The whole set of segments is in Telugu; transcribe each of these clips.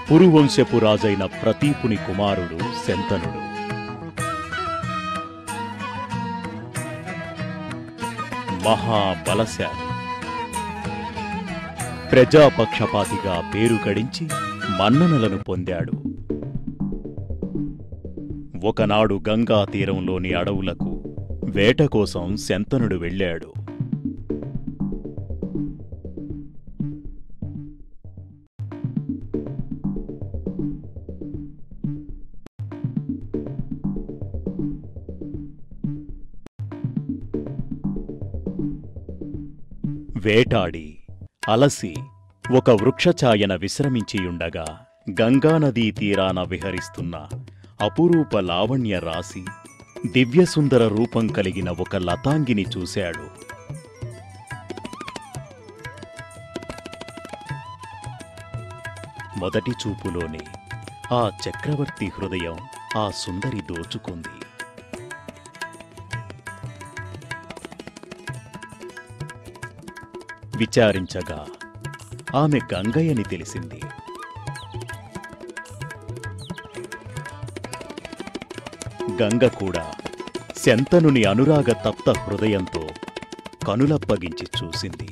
పురువంశపు రాజైన ప్రతీపుని కుమారుడు శంతనుడు. మహాబలశాలి, ప్రజాపక్షపాతిగా పేరు గడించి మన్ననలను పొందాడు. ఒకనాడు గంగా తీరంలోని అడవులకు వేట కోసం శంతనుడు వెళ్ళాడు. వేటాడి అలసి ఒక వృక్షఛాయన విశ్రమించియుండగా గంగానదీ తీరాన విహరిస్తున్న అపురూప లావణ్య రాశి, దివ్యసుందర రూపం కలిగిన ఒక లతాంగిని చూశాడు. మొదటి చూపులోనే ఆ చక్రవర్తి హృదయం ఆ సుందరి దోచుకుంది. విచారించగా ఆమె గంగయ్యని తెలిసింది. గంగ కూడా శంతనుని అనురాగ తప్త హృదయంతో కనులప్పగించి చూసింది.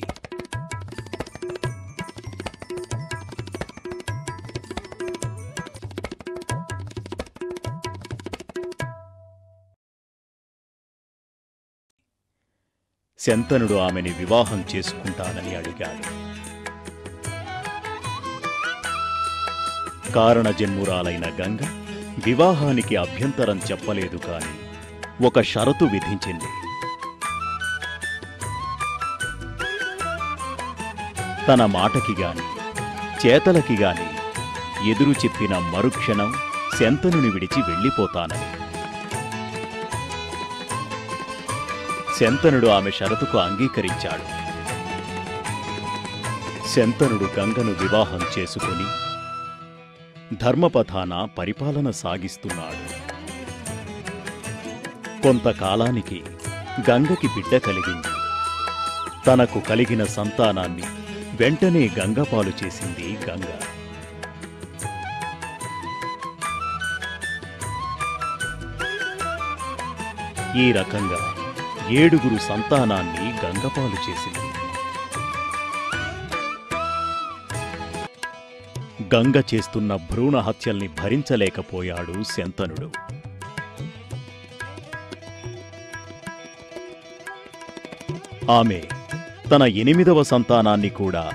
శంతనుడు ఆమెని వివాహం చేసుకుంటానని అడిగాడు. కారణజన్మురాలైన గంగ వివాహానికి అభ్యంతరం చెప్పలేదు, కాని ఒక షరతు విధించింది. తన మాటకి గాని చేతలకి గాని ఎదురు చెప్పిన మరుక్షణం శంతనుని విడిచి వెళ్ళిపోతానని. శంతనుడు ఆమె షరతుకు అంగీకరించాడు. శంతనుడు గంగను వివాహం చేసుకుని ధర్మపథాన పరిపాలన సాగిస్తున్నాడు. కొంతకాలానికి గంగకి బిడ్డ కలిగింది. తనకు కలిగిన సంతానాన్ని వెంటనే గంగపాలు చేసింది గంగ. ఈ రకంగా 7 సంతానాన్ని గంగపాలు చేసింది. గంగ చేస్తున్న భ్రూణ హత్యల్ని భరించలేకపోయాడు శంతనుడు. ఆమె తన 8వ సంతానాన్ని కూడా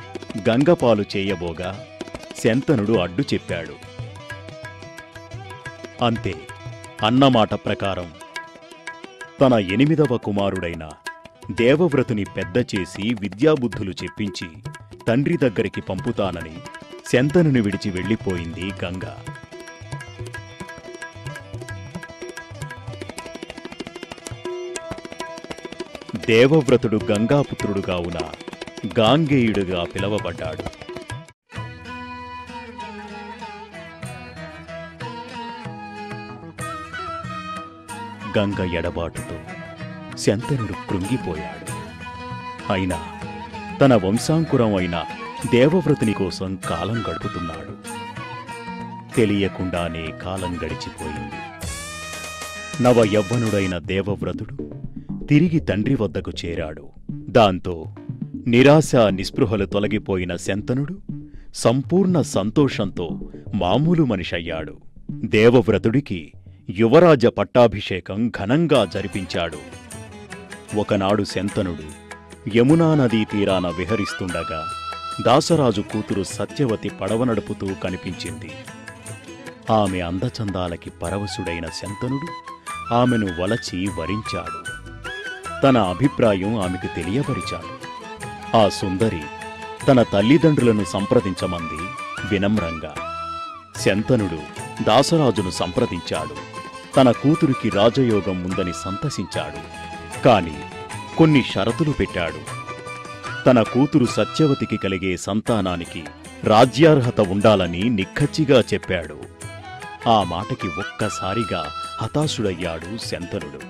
గంగపాలు చేయబోగా శంతనుడు అడ్డు చెప్పాడు. అంతే, అన్నమాట ప్రకారం తన 8వ కుమారుడైన దేవవ్రతుని పెద్ద చేసి విద్యాబుద్ధులు చెప్పించి తండ్రి దగ్గరికి పంపుతానని శంతనుని విడిచి వెళ్ళిపోయింది గంగ. దేవవ్రతుడు గంగాపుత్రుడుగావున గాంగేయుడుగా పిలవబడ్డాడు. గంగ ఎడబాటుతో శంతనుడు కృంగిపోయాడు. అయినా తన వంశాంకురం అయిన దేవవ్రతుని కోసం కాలం గడుపుతున్నాడు. తెలియకుండానే కాలం గడిచిపోయింది. నవ యవ్వనుడైన దేవవ్రతుడు తిరిగి తండ్రి వద్దకు చేరాడు. దాంతో నిరాశ నిస్పృహలు తొలగిపోయిన శంతనుడు సంపూర్ణ సంతోషంతో మామూలు మనిషయ్యాడు. దేవవ్రతుడికి యువరాజ పట్టాభిషేకం ఘనంగా జరిపించాడు. ఒకనాడు శంతనుడు యమునా నదీ తీరాన విహరిస్తుండగా దాసరాజు కూతురు సత్యవతి పడవ నడుపుతూ కనిపించింది. ఆమె అందచందాలకి పరవశుడైన శంతనుడు ఆమెను వలచి వరించాడు. తన అభిప్రాయం ఆమెకు తెలియపరిచాడు. ఆ సుందరి తన తల్లిదండ్రులను సంప్రదించమంది వినమ్రంగా. శంతనుడు దాసరాజును సంప్రదించాడు. తన కూతురికి రాజయోగం ఉందని సంతసించాడు. కాని కొన్ని షరతులు పెట్టాడు. తన కూతురు సత్యవతికి కలిగే సంతానానికి రాజ్యార్హత ఉండాలని నిక్కచ్చిగా చెప్పాడు. ఆ మాటకి ఒక్కసారిగా హతాశుడయ్యాడు శంతనుడు.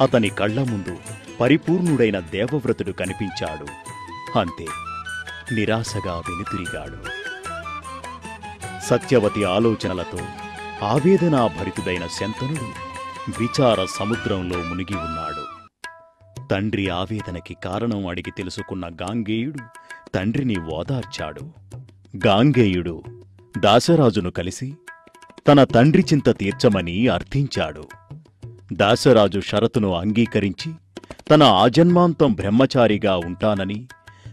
అతని కళ్ల ముందు పరిపూర్ణుడైన దేవవ్రతుడు కనిపించాడు. అంతే, నిరాశగా వెనుతిరిగాడు. సత్యవతి ఆలోచనలతో ఆవేదనాభరితుడైన శంతనుడు విచార సముద్రంలో మునిగి ఉన్నాడు. తండ్రి ఆవేదనకి కారణం అడిగి తెలుసుకున్న గాంగేయుడు తండ్రిని ఓదార్చాడు. గాంగేయుడు దాశరాజును కలిసి తన తండ్రి చింత తీర్చమని అర్థించాడు. దాశరాజు షరతును అంగీకరించి తన ఆజన్మాంతం బ్రహ్మచారిగా ఉంటానని,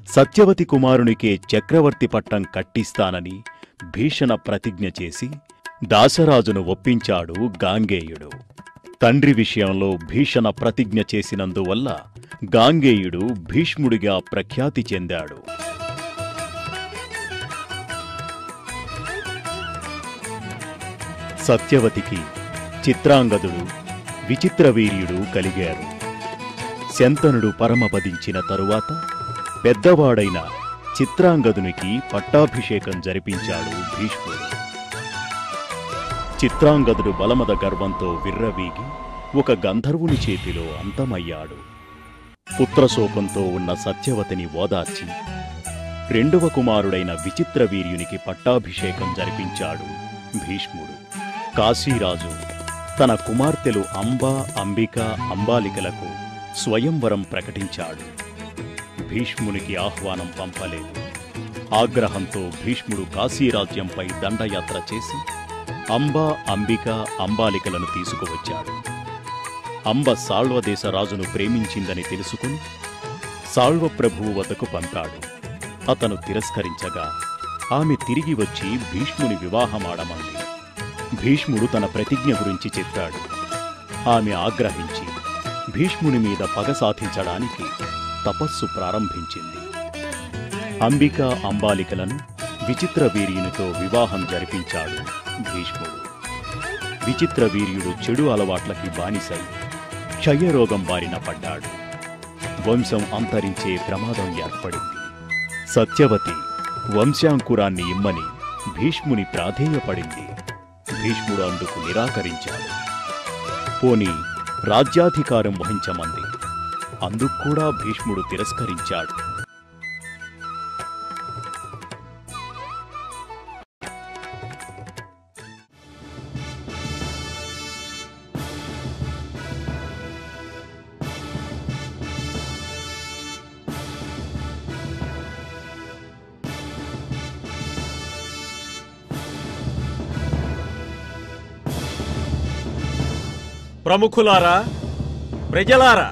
సత్యవతి కుమారునికే చక్రవర్తి పట్టం కట్టిస్తానని భీషణ ప్రతిజ్ఞ చేసి దాశరాజును ఒప్పించాడు గాంగేయుడు. తండ్రి విషయంలో భీషణ ప్రతిజ్ఞ చేసినందువల్ల గాంగేయుడు భీష్ముడిగా ప్రఖ్యాతి చెందాడు. సత్యవతికి చిత్రాంగదుడు, విచిత్రవీర్యుడు కలిగారు. శంతనుడు పరమపదించిన తరువాత పెద్దవాడైన చిత్రాంగదునికి పట్టాభిషేకం జరిపించాడు భీష్ముడు. చిత్రాంగదుడు బలమద గర్వంతో విర్రవీగి ఒక గంధర్వుని చేతిలో అంతమయ్యాడు. పుత్రశోకంతో ఉన్న సత్యవతిని ఓదార్చి రెండవ కుమారుడైన విచిత్రవీర్యునికి పట్టాభిషేకం జరిపించాడు భీష్ముడు. కాశీరాజు తన కుమార్తెలు అంబ, అంబిక, అంబాలికలకు స్వయంవరం ప్రకటించాడు. భీష్మునికి ఆహ్వానం పంపలేదు. ఆగ్రహంతో భీష్ముడు కాశీరాజ్యంపై దండయాత్ర చేసి అంబ, అంబిక, అంబాలికలను తీసుకువచ్చాడు. అంబ సాళ్వదేశ రాజును ప్రేమించిందని తెలుసుకుని సాళ్వప్రభువు వద్దకు పంపాడు. అతను తిరస్కరించగా ఆమె తిరిగి వచ్చి భీష్ముని వివాహమాడమంది. భీష్ముడు తన ప్రతిజ్ఞ గురించి చెప్పాడు. ఆమె ఆగ్రహించి భీష్ముని మీద పగ సాధించడానికి తపస్సు ప్రారంభించింది. అంబిక, అంబాలికలను విచిత్రవీర్యునితో వివాహం జరిపించాడు భీష్ముడు. విచిత్రవీర్యుడు చెడు అలవాట్లకి బానిసై క్షయరోగం బారిన పడ్డాడు. వంశం అంతరించే ప్రమాదం ఏర్పడింది. సత్యవతి వంశాంకురాన్ని ఇమ్మని భీష్ముని ప్రాధేయపడింది. భీష్ముడు అందుకు నిరాకరించాడు. పోనీ రాజ్యాధికారం వహించమంది. అందుకూడా భీష్ముడు తిరస్కరించాడు. ప్రముఖులారా, ప్రజలారా,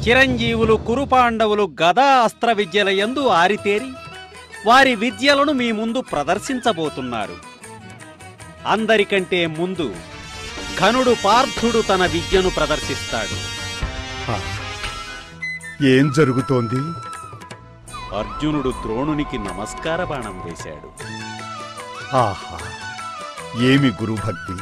చిరంజీవులు కురుపాండవులు గదా అస్త్ర విద్యల యందు ఆరితేరి వారి విద్యలను మీ ముందు ప్రదర్శించబోతున్నారు. అందరికంటే ముందు ఘనుడు పార్థుడు తన విద్యను ప్రదర్శిస్తాడు. ఏం జరుగుతోంది? అర్జునుడు ద్రోణునికి నమస్కార బాణం వేశాడు. ఆహా, ఏమి గురుభక్తి!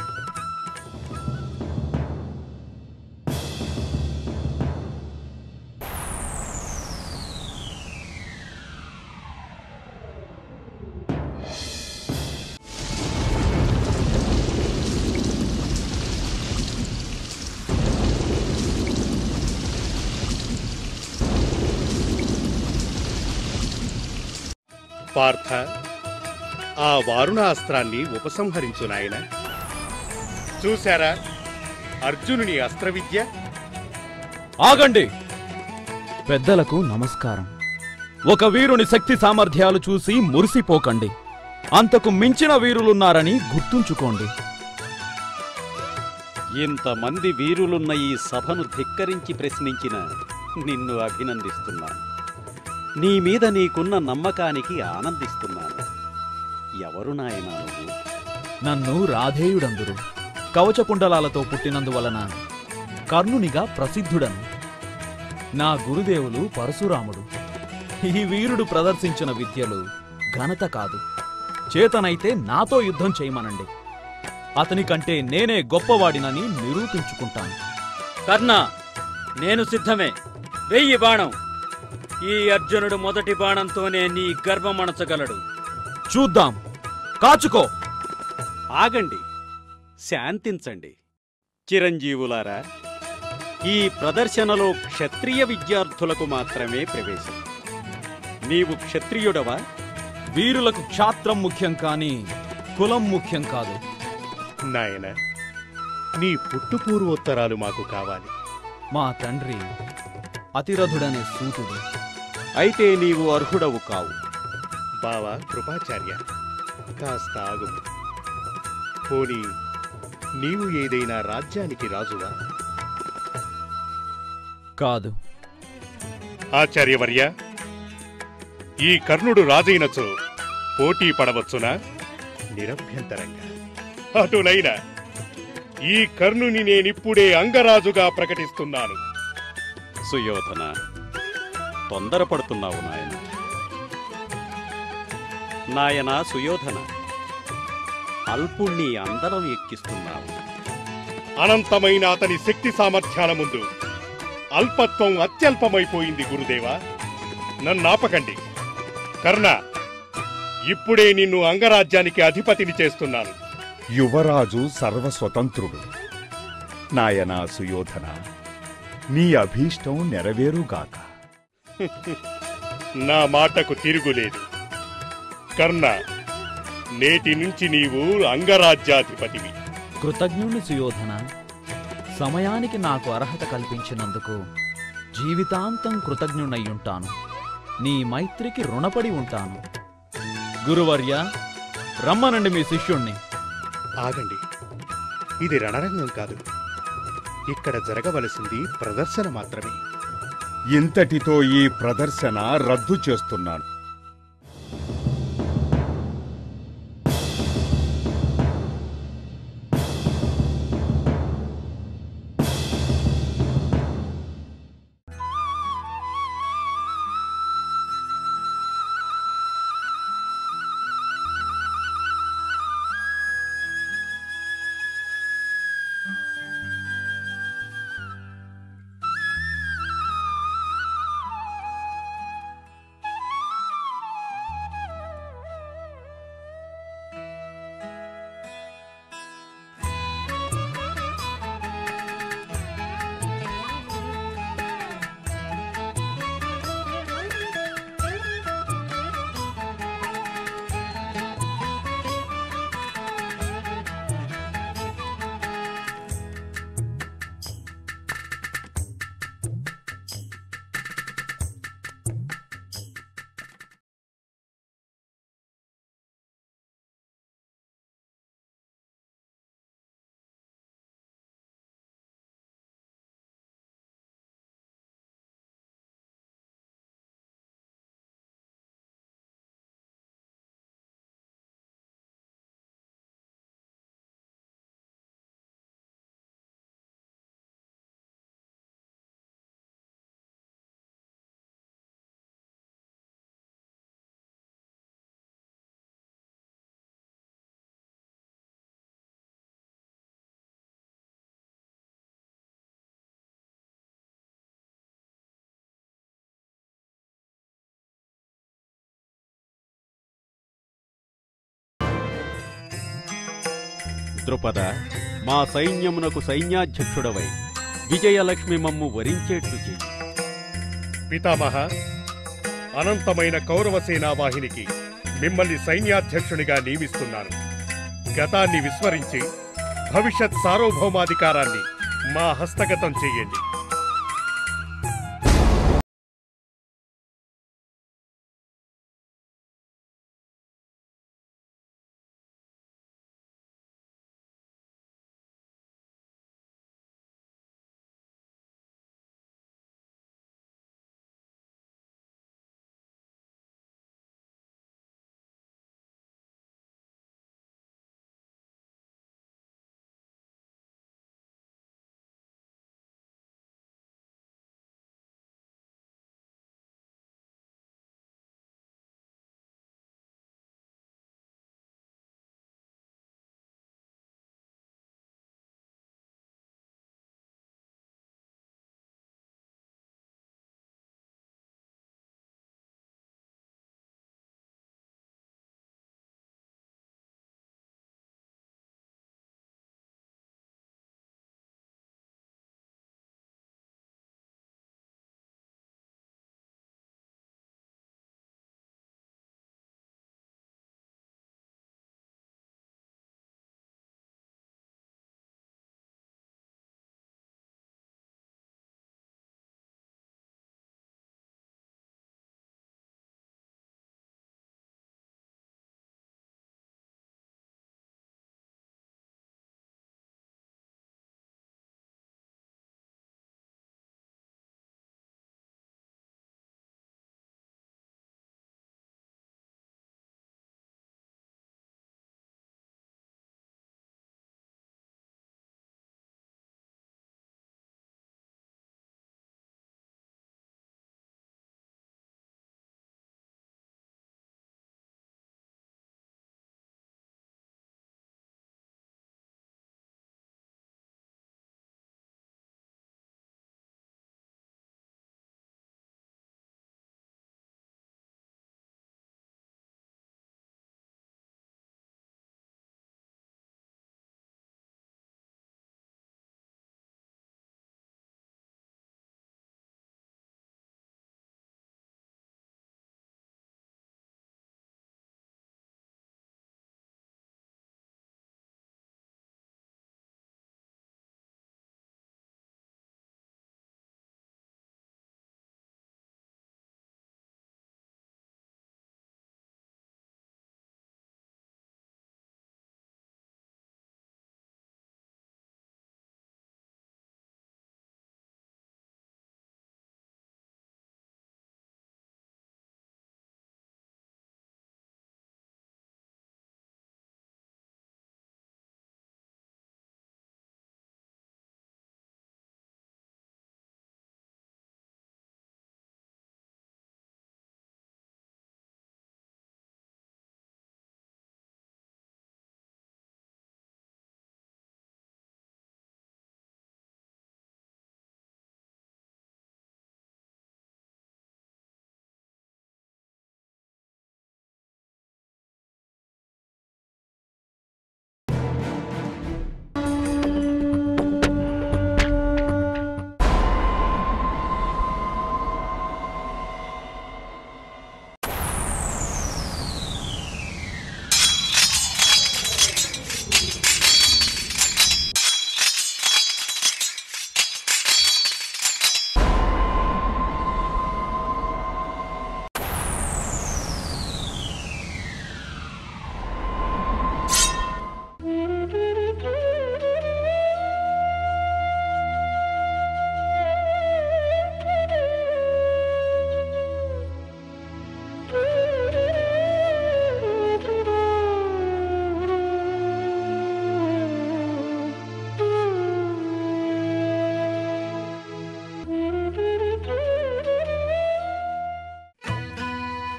పార్థ, ఆ వారుణాస్త్రాన్ని ఉపసంహరించు నాయన. చూశారా అర్జునుని అస్త్రవిద్య? ఆగండి! పెద్దలకు నమస్కారం. ఒక వీరుని శక్తి సామర్థ్యాలు చూసి మురిసిపోకండి. అంతకు మించిన వీరులున్నారని గుర్తుంచుకోండి. ఇంతమంది వీరులున్న ఈ సభను ధిక్కరించి ప్రశ్నించిన నిన్ను అభినందిస్తున్నాను. నీ మీద నీకున్న నమ్మకానికి ఆనందిస్తున్నాను. ఎవరు నాయనా నువ్వు? నన్ను రాధేయుడందురు. కవచకుండలాలతో పుట్టినందువలన కర్ణునిగా ప్రసిద్ధుడను. నా గురుదేవులు పరశురాముడు. ఈ వీరుడు ప్రదర్శించిన విద్యలు ఘనత కాదు. చేతనైతే నాతో యుద్ధం చేయమనండి. అతని కంటే నేనే గొప్పవాడినని నిరూపించుకుంటాను. కర్ణ, నేను సిద్ధమే. వెయ్యి బాణం. ఈ అర్జునుడు మొదటి బాణంతోనే నీ గర్వమణచగలడు. చూద్దాం. కాచుకో. ఆగండి, శాంతించండి. చిరంజీవులారా, ఈ ప్రదర్శనలో క్షత్రియ విద్యార్థులకు మాత్రమే ప్రవేశం. నీవు క్షత్రియుడవా? వీరులకు క్షాత్రం ముఖ్యం కాని కులం ముఖ్యం కాదు. నాయన, నీ పుట్టుపూర్వోత్తరాలు మాకు కావాలి. మా తండ్రి అతిరథుడనే సూతుడు. అయితే నీవు అర్హుడవు కావు. బావా కృపాచార్య, కాస్త ఆగుము. పోనీ నీవు ఏదైనా రాజ్యానికి రాజువా? కాదు. ఆచార్యవర్య, ఈ కర్ణుడు రాజైనచో పోటీ పడవచ్చునా? నిరభ్యంతరంగా. అటులైన ఈ కర్ణుని నేనిప్పుడే అంగరాజుగా ప్రకటిస్తున్నాను. సుయోధన, తొందరపడుతున్నావు నాయన సుయోధన, అల్పుణ్ణి అందరం ఎక్కిస్తున్నావు. అనంతమైన అతని శక్తి సామర్థ్యాల ముందు అల్పత్వం అత్యల్పమైపోయింది గురుదేవా. నన్నాపకండి. కర్ణ, ఇప్పుడే నిన్ను అంగరాజ్యానికి అధిపతిని చేస్తున్నాను. యువరాజు సర్వస్వతంత్రుడు. నాయనా సుయోధన, నీ అభీష్టం నెరవేరుగాక. నా మాటకు తిరుగులేదు. కర్ణ, నేటి నుంచి నీవు అంగరాజ్యాధిపతివి. కృతజ్ఞుని సుయోధన. సమయానికి నాకు అర్హత కల్పించినందుకు జీవితాంతం కృతజ్ఞునయ్యుంటాను. నీ మైత్రికి రుణపడి ఉంటాను. గురువర్య, రమ్మనండి మీ శిష్యుణ్ణి. ఆగండి, ఇది రణరంగం కాదు. ఇక్కడ జరగవలసింది ప్రదర్శన మాత్రమే. ఇంతటితో ఈ ప్రదర్శన రద్దు చేస్తున్నాను. ద్రుపద, మా సైన్యమునకు సైన్యాధ్యక్షుడవై విజయలక్ష్మి మమ్ము వరించేట్లు చెయ్యి. పితామహ, అనంతమైన కౌరవ సేనావాహినికి మిమ్మల్ని సైన్యాధ్యక్షునిగా నియమిస్తున్నాను. గతాన్ని విస్మరించి భవిష్యత్ సార్వభౌమాధికారాన్ని మా హస్తగతం చెయ్యండి.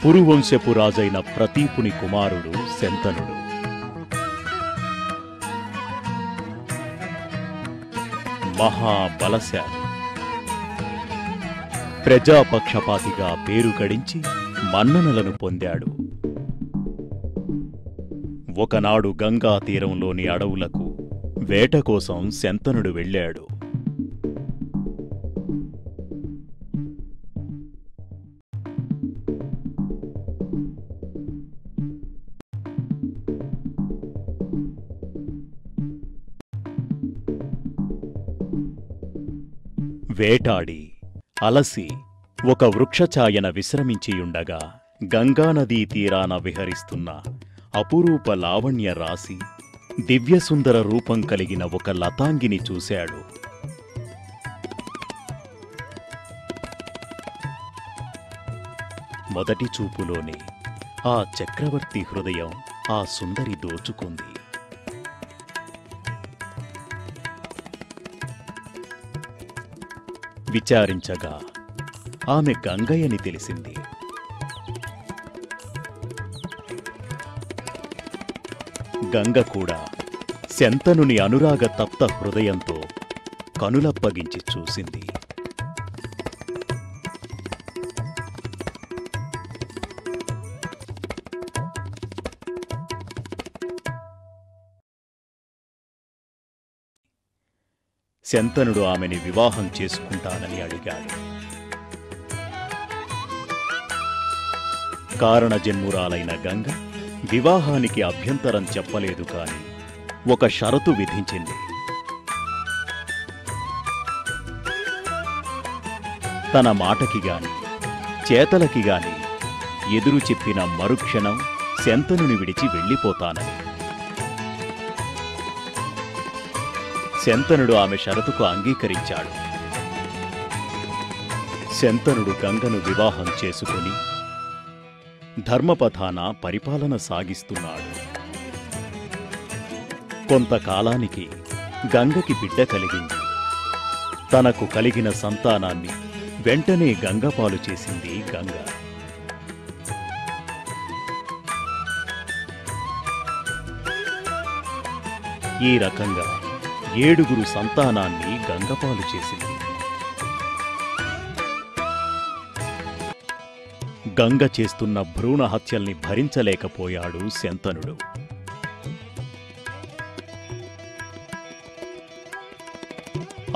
పురువంశపు రాజైన ప్రతీపుని కుమారుడు శంతనుడు. మహాబలశాలి, ప్రజాపక్షపాతిగా పేరు గడించి మన్ననలను పొందాడు. ఒకనాడు గంగా తీరంలోని అడవులకు వేట కోసం శంతనుడు వెళ్ళాడు. వేటాడి అలసి ఒక వృక్షఛాయన విశ్రమించియుండగా గంగానదీ తీరాన విహరిస్తున్న అపురూప లావణ్య రాశి, దివ్యసుందర రూపం కలిగిన ఒక లతాంగిని చూశాడు. మొదటి చూపులోనే ఆ చక్రవర్తి హృదయం ఆ సుందరి దోచుకుంది. విచారించగా ఆమె గంగయ్యని తెలిసింది. గంగ కూడా శంతనుని అనురాగ తప్త హృదయంతో కనులప్పగించి చూసింది. శంతనుడు ఆమెని వివాహం చేసుకుంటానని అడిగాడు. కారణజన్మురాలైన గంగ వివాహానికి అభ్యంతరం చెప్పలేదు కాని ఒక షరతు విధించింది. తన మాటకి గాని చేతలకి గాని ఎదురు చెప్పిన మరుక్షణం శంతనుని విడిచి వెళ్ళిపోతానని. శంతనుడు ఆమె షరతుకు అంగీకరించాడు. శంతనుడు గంగను వివాహం చేసుకుని ధర్మపథాన పరిపాలన సాగిస్తున్నాడు. కొంతకాలానికి గంగకి బిడ్డ కలిగింది. తనకు కలిగిన సంతానాన్ని వెంటనే గంగపాలు చేసింది గంగ. ఈ రకంగా 7 సంతానాన్ని గంగపాలు చేసింది. గంగ చేస్తున్న భ్రూణ హత్యల్ని భరించలేకపోయాడు శంతనుడు.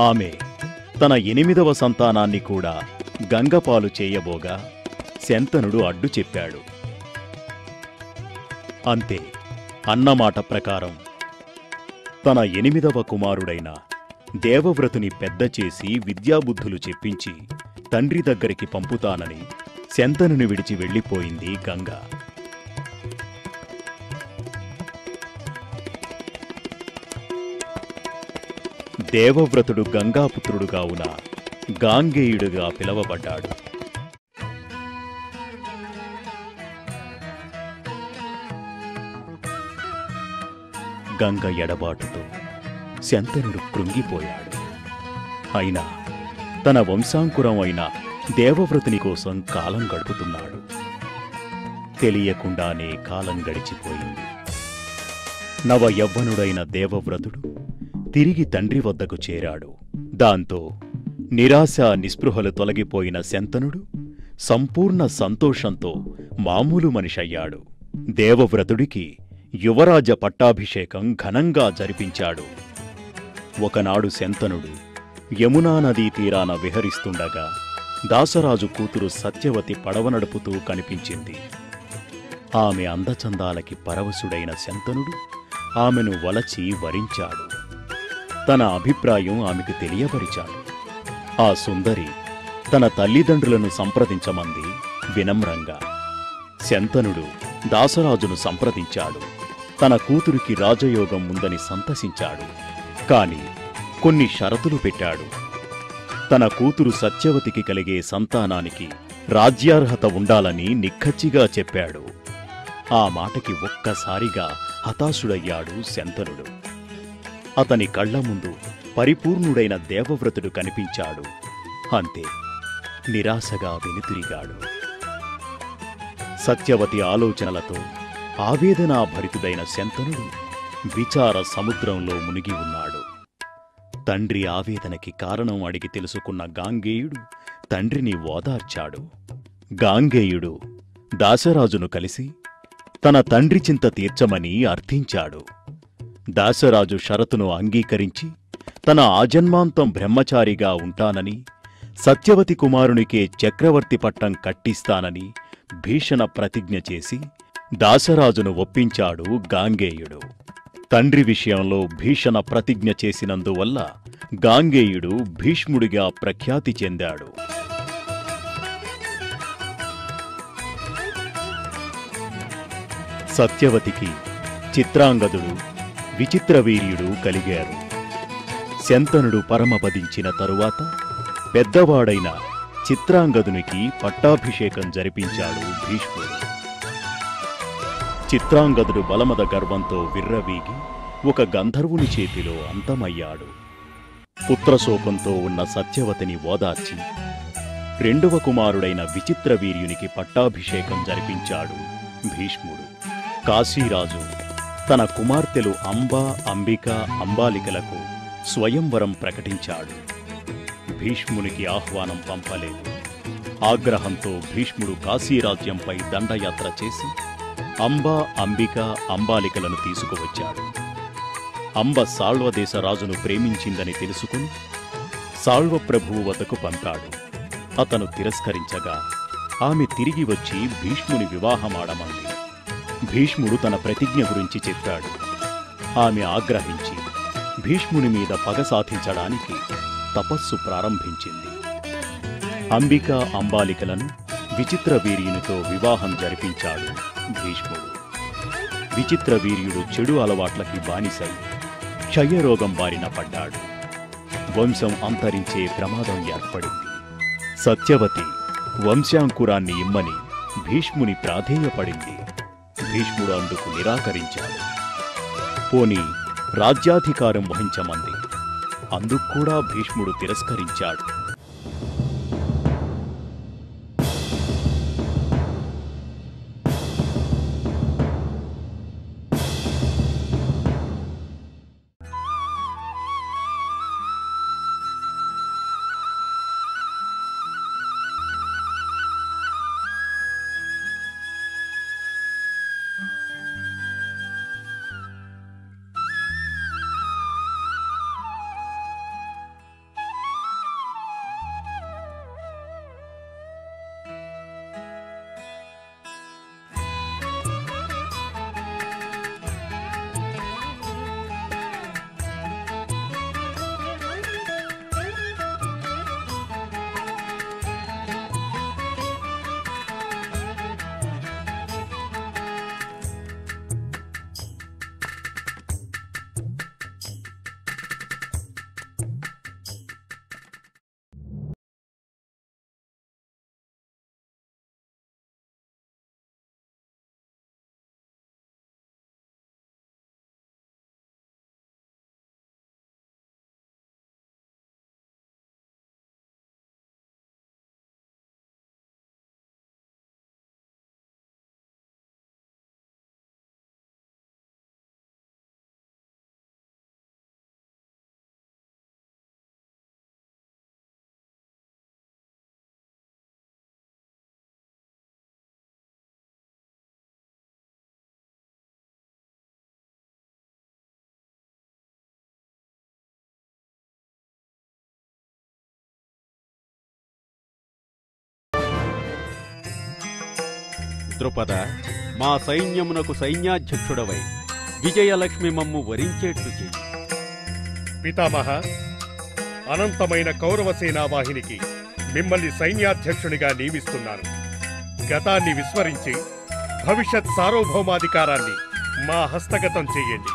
ఆమె తన 8వ సంతానాన్ని కూడా గంగపాలు చేయబోగా శంతనుడు అడ్డు చెప్పాడు. అంతే, అన్నమాట ప్రకారం తన 8వ కుమారుడైన దేవవ్రతుని పెద్ద చేసి విద్యాబుద్ధులు చెప్పించి తండ్రి దగ్గరికి పంపుతానని శంతనుని విడిచి వెళ్ళిపోయింది గంగ. దేవవ్రతుడు గంగాపుత్రుడుగావున గాంగేయుడుగా పిలవబడ్డాడు. గంగ ఎడబాటుతో శంతనుడు కృంగిపోయాడు. అయినా తన వంశాంకురం అయిన దేవవ్రతుని కోసం కాలం గడుపుతున్నాడు. తెలియకుండానే కాలం గడిచిపోయింది. నవ యవ్వనుడైన దేవవ్రతుడు తిరిగి తండ్రి వద్దకు చేరాడు. దాంతో నిరాశ నిస్పృహలు తొలగిపోయిన శంతనుడు సంపూర్ణ సంతోషంతో మామూలు మనిషయ్యాడు. దేవవ్రతుడికి యువరాజ పట్టాభిషేకం ఘనంగా జరిపించాడు. ఒకనాడు శంతనుడు యమునా నదీ తీరాన విహరిస్తుండగా దాసరాజు కూతురు సత్యవతి పడవ నడుపుతూ కనిపించింది. ఆమె అందచందాలకి పరవశుడైన శంతనుడు ఆమెను వలచి వరించాడు. తన అభిప్రాయం ఆమెకు తెలియపరిచాడు. ఆ సుందరి తన తల్లిదండ్రులను సంప్రదించమంది వినమ్రంగా. శంతనుడు దాసరాజును సంప్రదించాడు. తన కూతురికి రాజయోగం ఉందని సంతసించాడు. కాని కొన్ని షరతులు పెట్టాడు. తన కూతురు సత్యవతికి కలిగే సంతానానికి రాజ్యార్హత ఉండాలని నిక్కచ్చిగా చెప్పాడు. ఆ మాటకి ఒక్కసారిగా హతాశుడయ్యాడు శంతనుడు. అతని కళ్ల ముందు పరిపూర్ణుడైన దేవవ్రతుడు కనిపించాడు. అంతే, నిరాశగా వెనుతిరిగాడు. సత్యవతి ఆలోచనలతో ఆవేదనాభరితుడైన శంతనుడు విచార సముద్రంలో మునిగి ఉన్నాడు. తండ్రి ఆవేదనకి కారణం అడిగి తెలుసుకున్న గాంగేయుడు తండ్రిని ఓదార్చాడు. గాంగేయుడు దాశరాజును కలిసి తన తండ్రి చింత తీర్చమని అర్థించాడు. దాశరాజు షరతును అంగీకరించి తన ఆజన్మాంతం బ్రహ్మచారిగా ఉంటానని, సత్యవతి కుమారునికే చక్రవర్తి పట్టం కట్టిస్తానని భీషణ ప్రతిజ్ఞ చేసి దాశరాజును ఒప్పించాడు గాంగేయుడు. తండ్రి విషయంలో భీషణ ప్రతిజ్ఞ చేసినందువల్ల గాంగేయుడు భీష్ముడిగా ప్రఖ్యాతి చెందాడు. సత్యవతికి చిత్రాంగదుడు, విచిత్రవీర్యుడు కలిగారు. శంతనుడు పరమపదించిన తరువాత పెద్దవాడైన చిత్రాంగదునికి పట్టాభిషేకం జరిపించాడు భీష్ముడు. చిత్రాంగదుడు బలమద గర్వంతో విర్రవీగి ఒక గంధర్వుని చేతిలో అంతమయ్యాడు. పుత్రశోకంతో ఉన్న సత్యవతిని ఓదార్చి రెండవ కుమారుడైన విచిత్రవీర్యునికి పట్టాభిషేకం జరిపించాడు భీష్ముడు. కాశీరాజు తన కుమార్తెలు అంబ, అంబిక, అంబాలికలకు స్వయంవరం ప్రకటించాడు. భీష్మునికి ఆహ్వానం పంపలేదు. ఆగ్రహంతో భీష్ముడు కాశీరాజ్యంపై దండయాత్ర చేసి అంబ, అంబిక, అంబాలికలను తీసుకువచ్చాడు. అంబ సాళ్వదేశ రాజును ప్రేమించిందని తెలుసుకుని సాళ్వ ప్రభువు వద్దకు పంపాడు. అతను తిరస్కరించగా ఆమె తిరిగి వచ్చి భీష్ముని వివాహమాడమంది. భీష్ముడు తన ప్రతిజ్ఞ గురించి చెప్పాడు. ఆమె ఆగ్రహించి భీష్ముని మీద పగ సాధించడానికి తపస్సు ప్రారంభించింది. అంబిక, అంబాలికలను విచిత్రవీర్యునితో వివాహం జరిపించాడు భీష్ముడు. విచిత్రవీర్యుడు చెడు అలవాట్లకి బానిసై క్షయరోగం బారిన పడ్డాడు. వంశం అంతరించే ప్రమాదం ఏర్పడింది. సత్యవతి వంశాంకురాన్ని ఇమ్మని భీష్ముని ప్రాధేయపడింది. భీష్ముడు అందుకు నిరాకరించాడు. పోనీ రాజ్యాధికారం వహించమంది. అందుకూడా భీష్ముడు తిరస్కరించాడు. ద్రుపద, మా సైన్యమునకు సైన్యాధ్యక్షుడవై విజయలక్ష్మి మమ్ము వరించేట్లు చెయ్యి. పితామహ, అనంతమైన కౌరవసేనా వాహినికి మిమ్మల్ని సైన్యాధ్యక్షునిగా నియమిస్తున్నాను. గతాన్ని విస్మరించి భవిష్యత్ సార్వభౌమాధికారాన్ని మా హస్తగతం చెయ్యండి.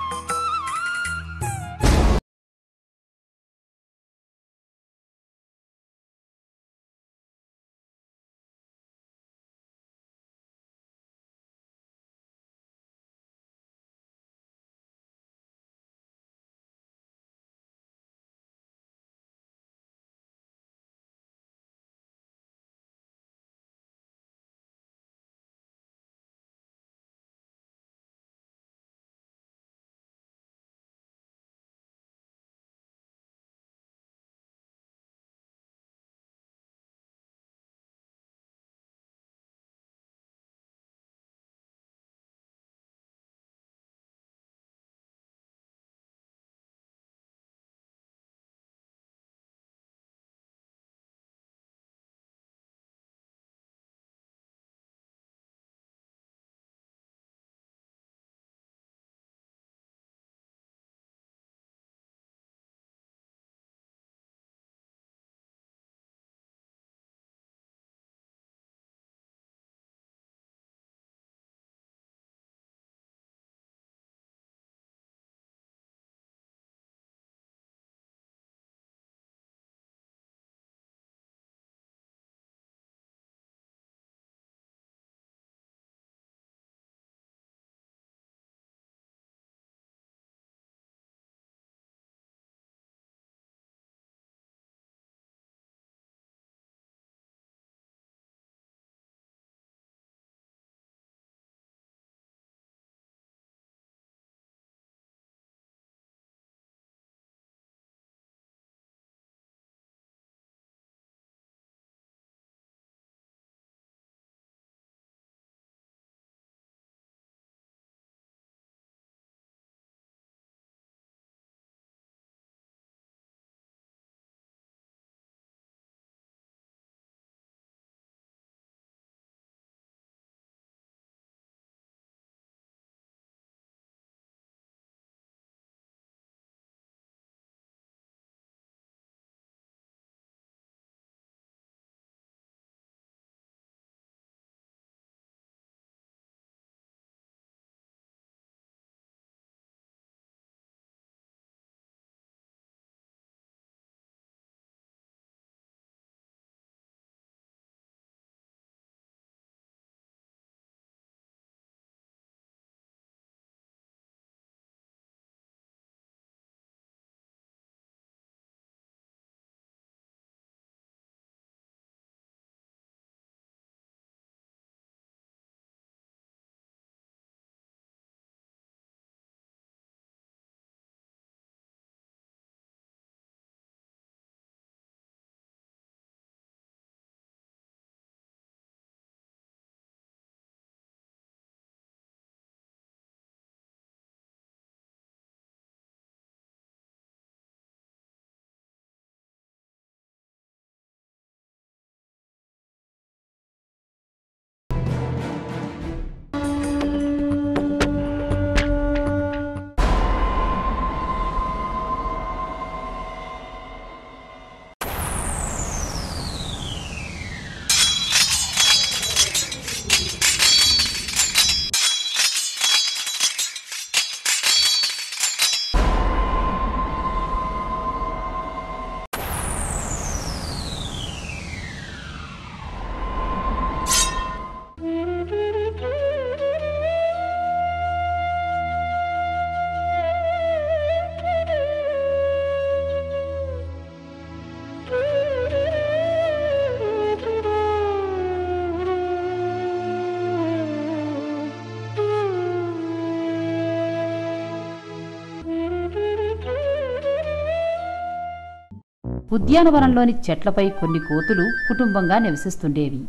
ఉద్యానవనంలోని చెట్లపై కొన్ని కోతులు కుటుంబంగా నివసిస్తుండేవి.